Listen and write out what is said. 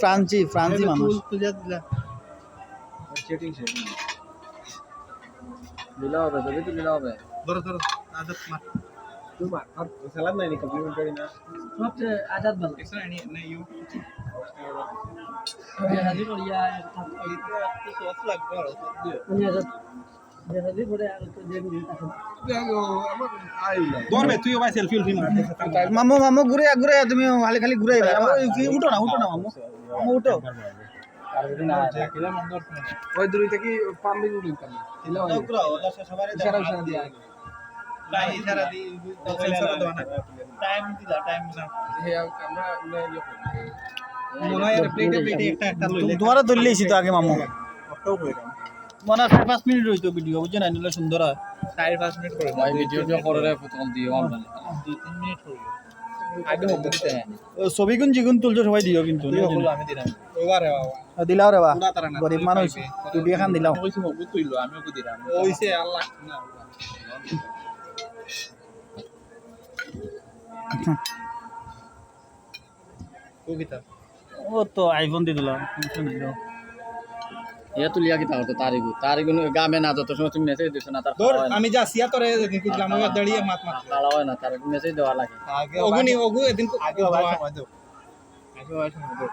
ফ্রান্সি মানুষ দিলা হবে যদি তো দিলা হবে ধরো ধরো আজাদ মার সালাদ নাই কমপ্লিমেন্টারি না সবচেয়ে আজাদ ভালো এক্সট্রা নেই ইউ হাজি করিয়া এটা তো সস লাগবে আর আমি আজাদ হাজি করে আর তো যে আমার আইলা ধরবে তুইও ভাই সেলফি উলফি মার মামু মামু ঘুরে ঘুরে তুমি খালি খালি ঘুরে উঠো না মামু মামু উঠো ওই দূরই থেকে পাম্বি উড়িতাম দিলা ইশারা ইশারা দিয়া নাই ইশারা দি সেলফি দাও না টাইম দিলা টাইম না হে আমরা মনে হয় প্লেটে প্লেটে একটা লইলে তোমার ধরলেইছি তো আগে মামু অটো কইরাম মনে 5 মিনিট রইতো ভিডিও বুঝছো না নিলে সুন্দর হয় 4-5 মিনিট করে ভাই ভিডিও করে রে প্রথম দিও আমরা 2-3 মিনিট হয়ে আগে হোক দিতে ছবি কোন জিগুন তুলছো সবাই দিও কিন্তু আমি দিলাম ওবারে বাবা দিলাও রে বা পুরা তারা না গরিব মানুষ টুটি খান দিলাও কইছি মগু তুইলো আমিও কই দিলাম ওইছে আল্লাহ না কবিতা ও তো আইফোন দিয়ে দিলাম ইয়া তুলিয়া কি তাহলে তারিগু গামে না যত সময় তুমি মেসেজ দিছ না তার ধর আমি যা সিয়া তোরে এদিন কইলাম আমি দাঁড়িয়ে মাত মাত তালা হয় না তার মেসেজ দেওয়া লাগে ওগু এদিন আগে সময় দাও আগে সময় দাও